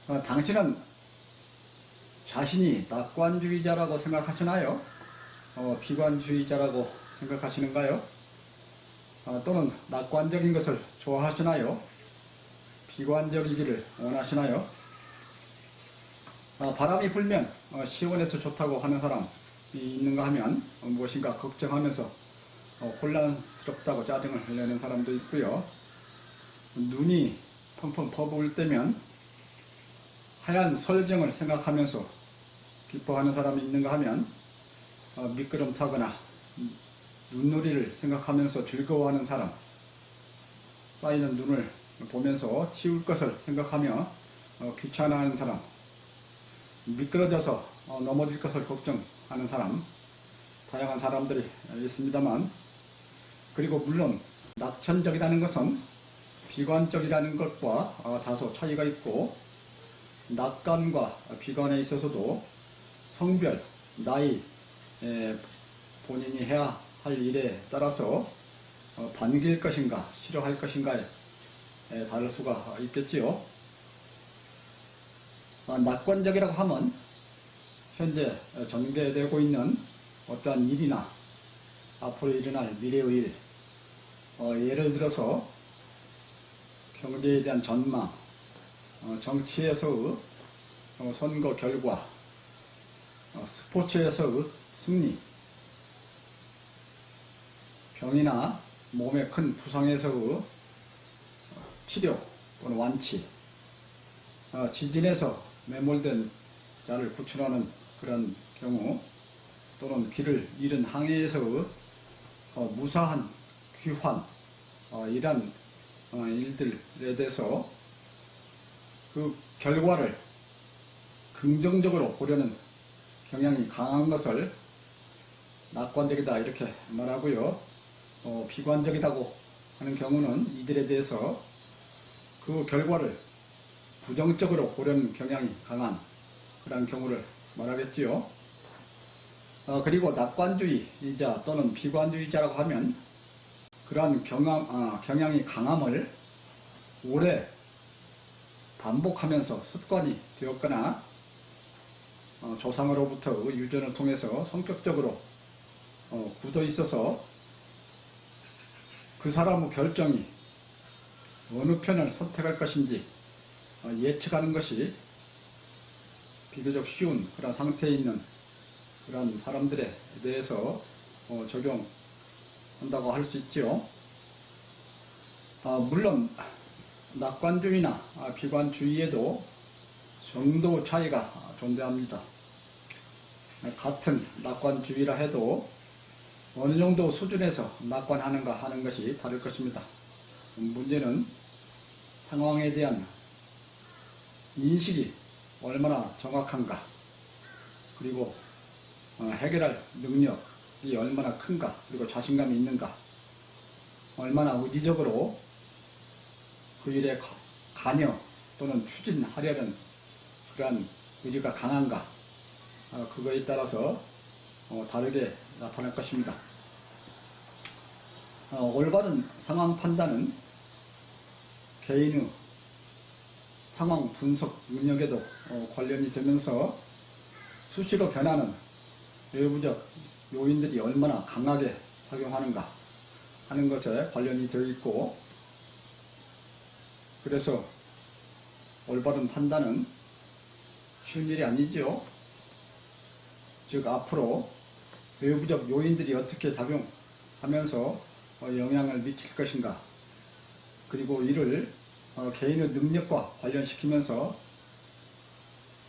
당신은 자신이 낙관주의자라고 생각하시나요? 비관주의자라고 생각하시는가요? 또는 낙관적인 것을 좋아하시나요? 비관적이기를 원하시나요? 바람이 불면 시원해서 좋다고 하는 사람이 있는가 하면 무엇인가 걱정하면서 혼란스럽다고 짜증을 내는 사람도 있고요. 눈이 펑펑 퍼부을 때면 하얀 설경을 생각하면서 기뻐하는 사람이 있는가 하면 미끄럼 타거나 눈놀이를 생각하면서 즐거워하는 사람, 쌓이는 눈을 보면서 치울 것을 생각하며 귀찮아하는 사람, 미끄러져서 넘어질 것을 걱정하는 사람, 다양한 사람들이 있습니다만, 그리고 물론 낙천적이라는 것은 비관적이라는 것과 다소 차이가 있고, 낙관과 비관에 있어서도 성별, 나이, 본인이 해야 할 일에 따라서 반길 것인가 싫어할 것인가에 다를 수가 있겠지요. 낙관적이라고 하면 현재 전개되고 있는 어떠한 일이나 앞으로 일어날 미래의 일, 예를 들어서 경제에 대한 전망, 정치에서의 선거 결과, 스포츠에서의 승리, 병이나 몸의 큰 부상에서의 치료 또는 완치, 지진에서 매몰된 자를 구출하는 그런 경우, 또는 길을 잃은 항해에서의 무사한 귀환, 이런 일들에 대해서 그 결과를 긍정적으로 보려는 경향이 강한 것을 낙관적이다 이렇게 말하고요. 비관적이라고 하는 경우는 이들에 대해서 그 결과를 부정적으로 보려는 경향이 강한 그런 경우를 말하겠지요. 그리고 낙관주의자 또는 비관주의자라고 하면 그러한 경향이 강함을 오래 반복하면서 습관이 되었거나 조상으로부터 유전을 통해서 성격적으로 굳어 있어서 그 사람의 결정이 어느 편을 선택할 것인지 예측하는 것이 비교적 쉬운 그런 상태에 있는 그런 사람들에 대해서 적용한다고 할 수 있지요. 물론 낙관주의나 비관주의에도 정도 차이가 존재합니다. 같은 낙관주의라 해도 어느 정도 수준에서 낙관하는가 하는 것이 다를 것입니다. 문제는 상황에 대한 인식이 얼마나 정확한가, 그리고 해결할 능력이 얼마나 큰가, 그리고 자신감이 있는가, 얼마나 의지적으로 그 일에 관여 또는 추진하려는 그러한 의지가 강한가, 그거에 따라서 다르게 나타날 것입니다. 올바른 상황 판단은 개인의 상황 분석 능력에도 관련이 되면서 수시로 변하는 외부적 요인들이 얼마나 강하게 작용하는가 하는 것에 관련이 되어 있고, 그래서 올바른 판단은 쉬운 일이 아니지요. 즉 앞으로 외부적 요인들이 어떻게 작용하면서 영향을 미칠 것인가, 그리고 이를 개인의 능력과 관련시키면서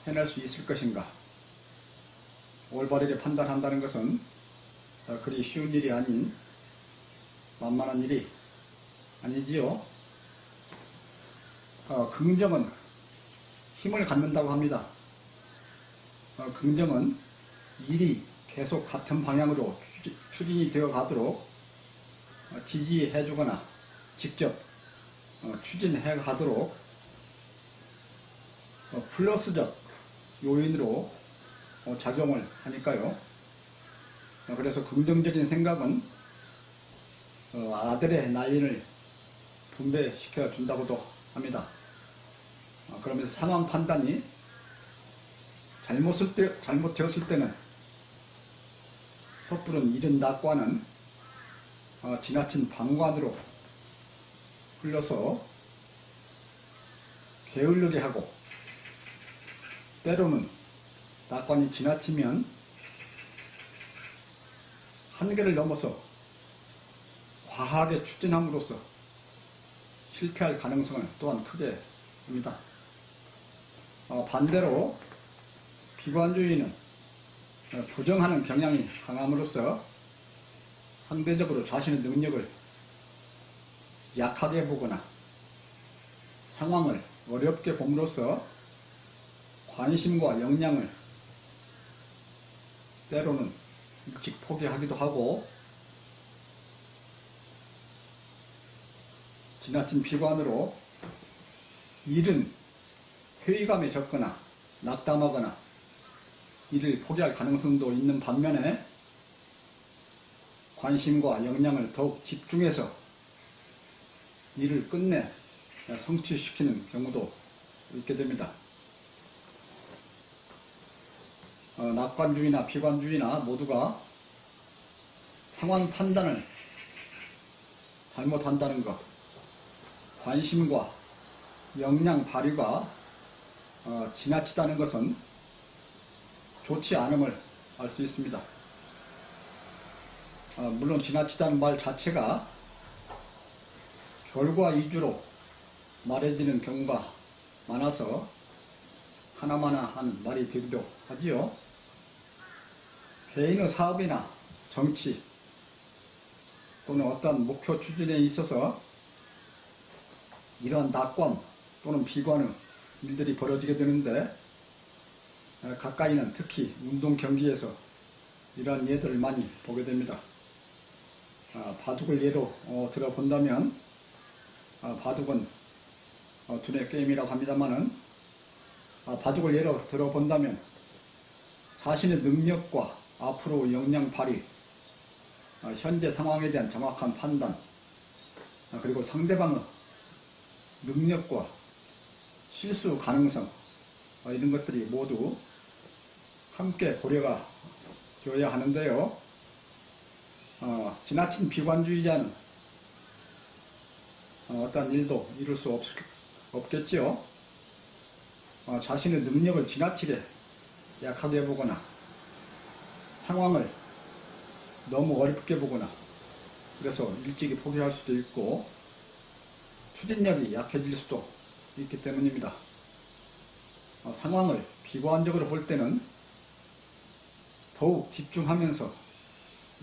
해낼 수 있을 것인가, 올바르게 판단한다는 것은 그리 쉬운 일이 아닌 만만한 일이 아니지요. 긍정은 힘을 갖는다고 합니다. 긍정은 일이 계속 같은 방향으로 추진이 되어 가도록 지지해 주거나 직접 추진해 가도록 플러스적 요인으로 작용을 하니까요. 그래서 긍정적인 생각은 아들의 나인을 분배시켜 준다고도 합니다. 그러면서 상황 판단이 잘못되었을 때는 섣부른 이른 낙관은 지나친 방관으로 흘러서 게을르게 하고, 때로는 낙관이 지나치면 한계를 넘어서 과하게 추진함으로써 실패할 가능성을 또한 크게 봅니다. 반대로 비관주의는 부정하는 경향이 강함으로써 상대적으로 자신의 능력을 약하게 보거나 상황을 어렵게 봄으로써 관심과 역량을 때로는 일찍 포기하기도 하고, 지나친 비관으로 일은 회의감에 젖거나 낙담하거나 일을 포기할 가능성도 있는 반면에 관심과 역량을 더욱 집중해서 일을 끝내 성취시키는 경우도 있게 됩니다. 낙관주의나 비관주의나 모두가 상황 판단을 잘못한다는 것, 관심과 역량 발휘가 지나치다는 것은 좋지 않음을 알 수 있습니다. 물론 지나치다는 말 자체가 결과 위주로 말해지는 경우가 많아서 하나마나 하는 말이 되기도 하지요. 개인의 사업이나 정치 또는 어떤 목표 추진에 있어서 이러한 낙관 또는 비관의 일들이 벌어지게 되는데, 가까이는 특히 운동 경기에서 이러한 예들을 많이 보게 됩니다. 바둑을 예로 들어본다면, 바둑은 두뇌 게임이라고 합니다만은, 바둑을 예로 들어본다면 자신의 능력과 앞으로 역량 발휘, 현재 상황에 대한 정확한 판단, 그리고 상대방의 능력과 실수 가능성, 이런 것들이 모두 함께 고려가 되어야 하는데요. 지나친 비관주의자는 어떤 일도 이룰 수 없겠지요. 자신의 능력을 지나치게 약하게 보거나 상황을 너무 어렵게 보거나 그래서 일찍이 포기할 수도 있고 추진력이 약해질 수도 있기 때문입니다. 상황을 비관적으로 볼 때는 더욱 집중하면서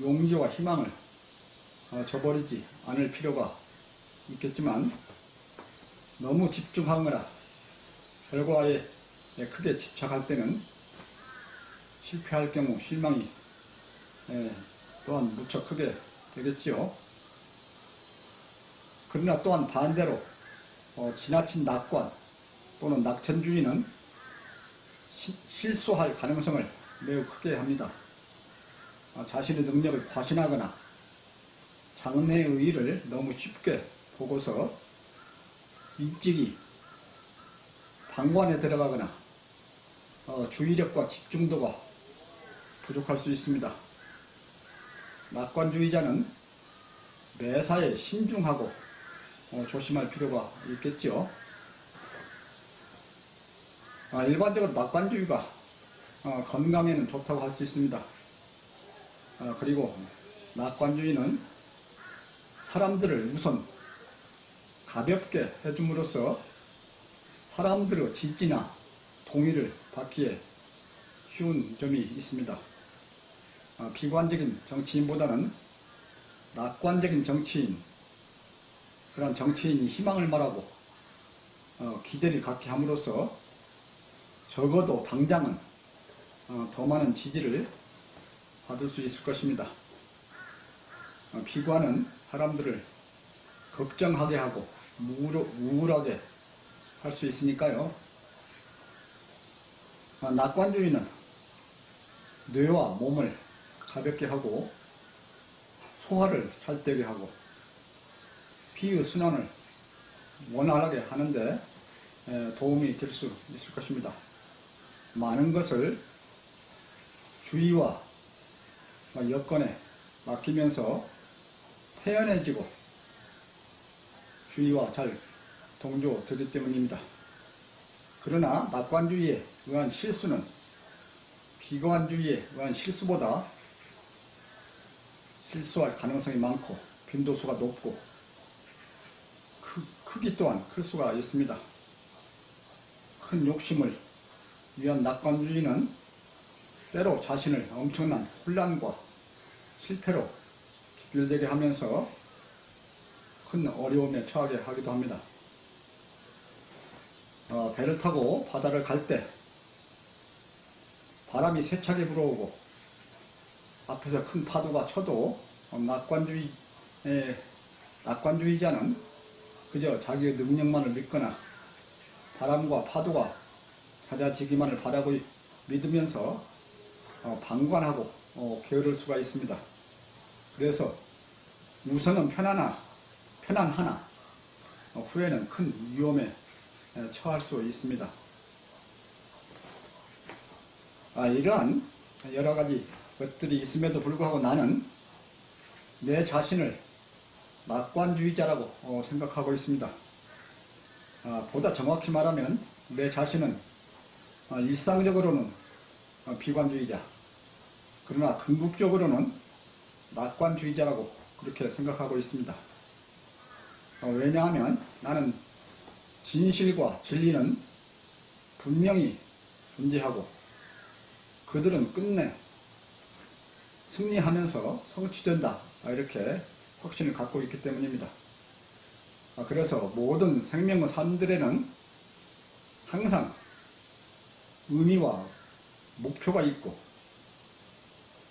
용기와 희망을 저버리지 않을 필요가 있겠지만, 너무 집중하거나 결과에 크게 집착할 때는 실패할 경우 실망이 또한 무척 크게 되겠지요. 그러나 또한 반대로 지나친 낙관 또는 낙천주의는 실수할 가능성을 매우 크게 합니다. 자신의 능력을 과신하거나 장래의 일을 너무 쉽게 보고서 일찍이 방관에 들어가거나 주의력과 집중도가 부족할 수 있습니다. 낙관주의자는 매사에 신중하고 조심할 필요가 있겠죠. 일반적으로 낙관주의가 건강에는 좋다고 할 수 있습니다. 그리고 낙관주의는 사람들을 우선 가볍게 해줌으로써 사람들의 지지나 동의를 받기에 쉬운 점이 있습니다. 비관적인 정치인보다는 낙관적인 정치인, 그런 정치인이 희망을 말하고 기대를 갖게 함으로써 적어도 당장은 더 많은 지지를 받을 수 있을 것입니다. 비관은 사람들을 걱정하게 하고 우울하게 할 수 있으니까요. 낙관주의는 뇌와 몸을 가볍게 하고 소화를 잘 되게 하고 피의 순환을 원활하게 하는데 도움이 될 수 있을 것입니다. 많은 것을 주의와 여건에 맡기면서 태연해지고 주의와 잘 동조되기 때문입니다. 그러나 낙관주의에 의한 실수는 비관주의에 의한 실수보다 실수할 가능성이 많고 빈도수가 높고 크기 또한 클 수가 있습니다. 큰 욕심을 위한 낙관주의는 때로 자신을 엄청난 혼란과 실패로 기별되게 하면서 큰 어려움에 처하게 하기도 합니다. 배를 타고 바다를 갈 때 바람이 세차게 불어오고 앞에서 큰 파도가 쳐도 낙관주의자는 그저 자기의 능력만을 믿거나 바람과 파도가 잦아지기만을 바라고 믿으면서 방관하고 게으를 수가 있습니다. 그래서 우선은 편안하나 후에는 큰 위험에 처할 수 있습니다. 이러한 여러 가지 것들이 있음에도 불구하고 나는 내 자신을 낙관주의자라고 생각하고 있습니다. 보다 정확히 말하면 내 자신은 일상적으로는 비관주의자, 그러나 궁극적으로는 낙관주의자라고 그렇게 생각하고 있습니다. 왜냐하면 나는 진실과 진리는 분명히 존재하고 그들은 끝내 승리하면서 성취된다, 이렇게 확신을 갖고 있기 때문입니다. 그래서 모든 생명의 삶들에는 항상 의미와 목표가 있고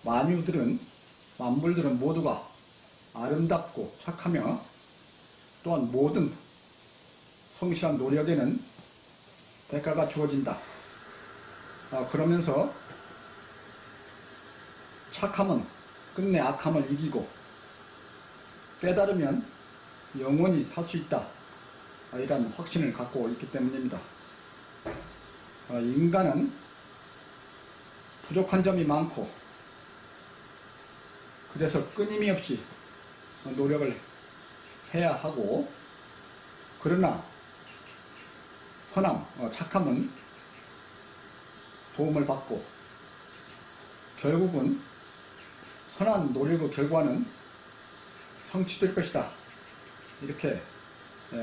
만물들은 모두가 아름답고 착하며 또한 모든 성실한 노력에는 대가가 주어진다. 그러면서 착함은 끝내 악함을 이기고 깨달으면 영원히 살 수 있다, 이런 확신을 갖고 있기 때문입니다. 인간은 부족한 점이 많고 그래서 끊임이 없이 노력을 해야 하고, 그러나 착함은 도움을 받고 결국은 선한 노력의 결과는 성취될 것이다, 이렇게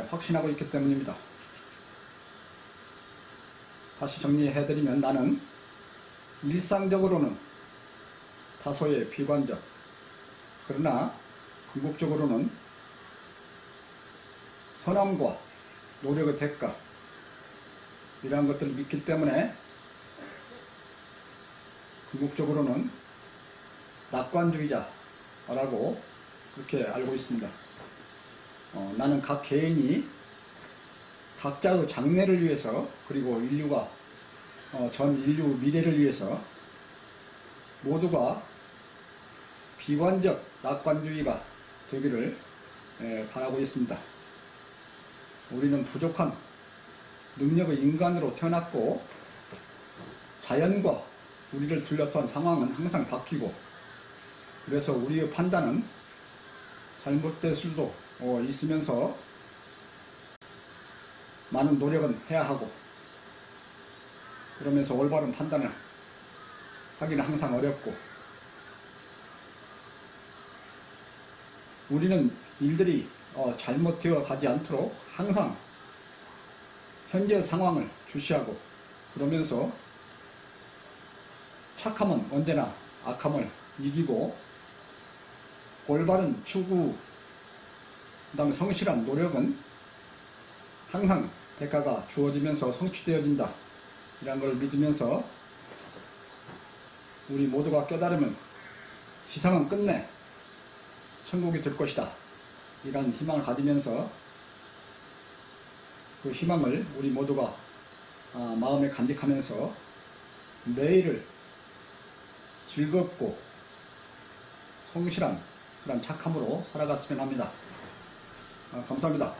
확신하고 있기 때문입니다. 다시 정리해드리면 나는 일상적으로는 다소의 비관적, 그러나 궁극적으로는 선함과 노력의 대가, 이러한 것들을 믿기 때문에 궁극적으로는 낙관주의자라고 그렇게 알고 있습니다. 나는 각 개인이 각자의 장래를 위해서, 그리고 인류가 전 인류 미래를 위해서 모두가 비관적 낙관주의가 되기를 바라고 있습니다. 우리는 부족한 능력의 인간으로 태어났고 자연과 우리를 둘러싼 상황은 항상 바뀌고, 그래서 우리의 판단은 잘못될 수도 있으면서 많은 노력은 해야 하고, 그러면서 올바른 판단을 하기는 항상 어렵고, 우리는 일들이 잘못되어 가지 않도록 항상 현재 상황을 주시하고, 그러면서 착함은 언제나 악함을 이기고, 올바른 추구, 그 다음에 성실한 노력은 항상 대가가 주어지면서 성취되어진다, 이런 걸 믿으면서 우리 모두가 깨달으면 지상은 끝내 천국이 될 것이다, 이런 희망을 가지면서 그 희망을 우리 모두가 마음에 간직하면서 매일을 즐겁고 성실한 그런 착함으로 살아갔으면 합니다. 감사합니다.